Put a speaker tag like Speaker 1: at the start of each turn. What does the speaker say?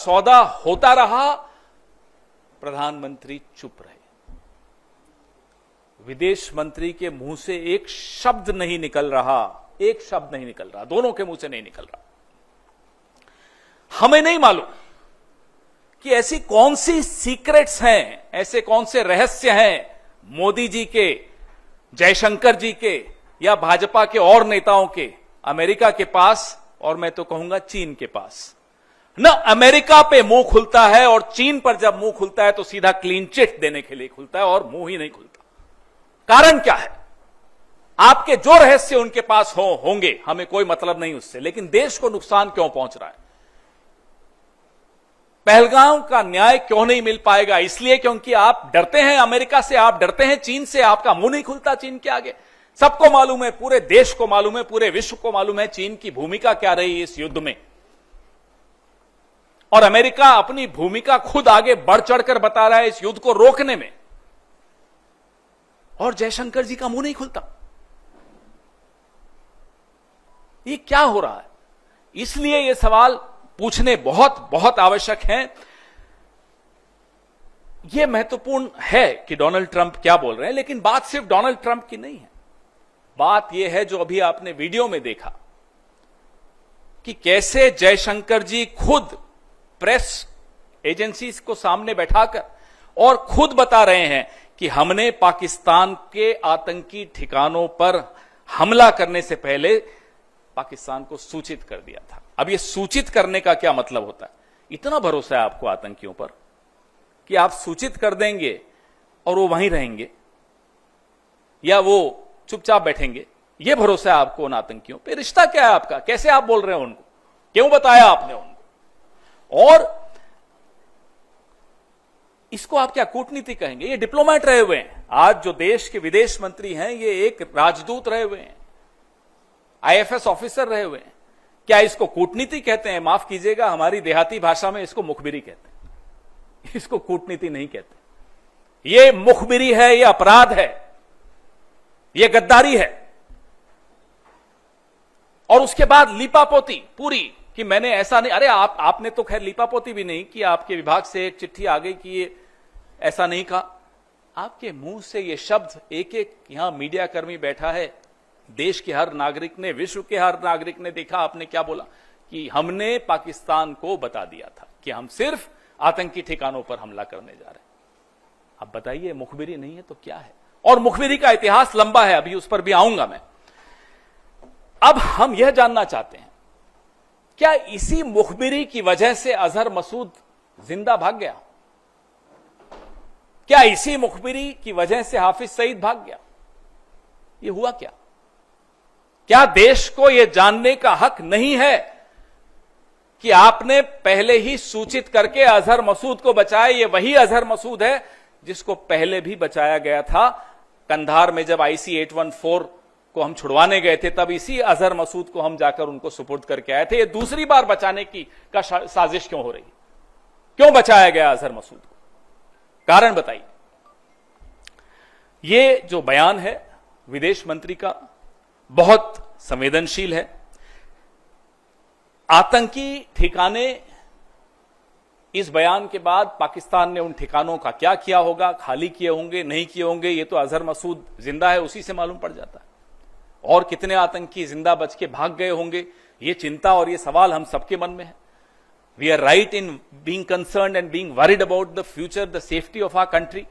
Speaker 1: सौदा होता रहा, प्रधानमंत्री चुप रहे। विदेश मंत्री के मुंह से एक शब्द नहीं निकल रहा, एक शब्द नहीं निकल रहा, दोनों के मुंह से नहीं निकल रहा। हमें नहीं मालूम कि ऐसी कौन सी सीक्रेट्स हैं, ऐसे कौन से रहस्य हैं मोदी जी के, जयशंकर जी के, या भाजपा के और नेताओं के, अमेरिका के पास, और मैं तो कहूंगा चीन के पास। न अमेरिका पे मुंह खुलता है, और चीन पर जब मुंह खुलता है तो सीधा क्लीन चिट देने के लिए खुलता है, और मुंह ही नहीं खुलता। कारण क्या है? आपके जो रहस्य उनके पास होंगे, हमें कोई मतलब नहीं उससे, लेकिन देश को नुकसान क्यों पहुंच रहा है? पहलगाम का न्याय क्यों नहीं मिल पाएगा? इसलिए क्योंकि आप डरते हैं अमेरिका से, आप डरते हैं चीन से, आपका मुंह नहीं खुलता चीन के आगे। सबको मालूम है, पूरे देश को मालूम है, पूरे विश्व को मालूम है चीन की भूमिका क्या रही इस युद्ध में, और अमेरिका अपनी भूमिका खुद आगे बढ़ चढ़कर बता रहा है इस युद्ध को रोकने में, और जयशंकर जी का मुंह नहीं खुलता। ये क्या हो रहा है? इसलिए ये सवाल पूछने बहुत बहुत आवश्यक हैं। यह महत्वपूर्ण है कि डोनाल्ड ट्रंप क्या बोल रहे हैं, लेकिन बात सिर्फ डोनाल्ड ट्रंप की नहीं है। बात यह है जो अभी आपने वीडियो में देखा कि कैसे जयशंकर जी खुद प्रेस एजेंसीज को सामने बैठाकर और खुद बता रहे हैं कि हमने पाकिस्तान के आतंकी ठिकानों पर हमला करने से पहले पाकिस्तान को सूचित कर दिया था। अब यह सूचित करने का क्या मतलब होता है? इतना भरोसा है आपको आतंकियों पर कि आप सूचित कर देंगे और वो वहीं रहेंगे, या वो चुपचाप बैठेंगे? यह भरोसा है आपको उन आतंकियों पे? रिश्ता क्या है आपका? कैसे आप बोल रहे हो उनको? क्यों बताया आपने उनको? और इसको आप क्या कूटनीति कहेंगे? ये डिप्लोमेट रहे हुए हैं। आज जो देश के विदेश मंत्री हैं, ये एक राजदूत रहे हुए हैं, आईएफएस ऑफिसर रहे हुए हैं। क्या इसको कूटनीति कहते हैं? माफ कीजिएगा, हमारी देहाती भाषा में इसको मुखबिरी कहते हैं, इसको कूटनीति नहीं कहते। ये मुखबिरी है, ये अपराध है, ये गद्दारी है। और उसके बाद लीपापोती पूरी कि मैंने ऐसा नहीं। अरे आपने तो खैर लीपापोती भी नहीं कि आपके विभाग से एक चिट्ठी आ गई कि ये ऐसा नहीं कहा। आपके मुंह से ये शब्द एक एक यहां मीडिया कर्मी बैठा है, देश के हर नागरिक ने, विश्व के हर नागरिक ने देखा आपने क्या बोला कि हमने पाकिस्तान को बता दिया था कि हम सिर्फ आतंकी ठिकानों पर हमला करने जा रहे हैं। अब बताइए, मुखबिरी नहीं है तो क्या है? और मुखबिरी का इतिहास लंबा है, अभी उस पर भी आऊंगा मैं। अब हम यह जानना चाहते हैं, क्या इसी मुखबिरी की वजह से अजहर मसूद जिंदा भाग गया? क्या इसी मुखबिरी की वजह से हाफिज सईद भाग गया? यह हुआ क्या? क्या देश को यह जानने का हक नहीं है कि आपने पहले ही सूचित करके अजहर मसूद को बचाया? यह वही अजहर मसूद है जिसको पहले भी बचाया गया था। कंधार में जब IC 814 को हम छुड़वाने गए थे, तब इसी अजहर मसूद को हम जाकर उनको सुपुर्द करके आए थे। ये दूसरी बार बचाने की साजिश क्यों हो रही? क्यों बचाया गया अजहर मसूद को? कारण बताइए। ये जो बयान है विदेश मंत्री का बहुत संवेदनशील है। आतंकी ठिकाने, इस बयान के बाद पाकिस्तान ने उन ठिकानों का क्या किया होगा, खाली किए होंगे, नहीं किए होंगे, ये तो अजहर मसूद जिंदा है उसी से मालूम पड़ जाता है। और कितने आतंकी जिंदा बच के भाग गए होंगे, ये चिंता और ये सवाल हम सबके मन में है। We are right in being concerned and being worried about the future, the safety of our country.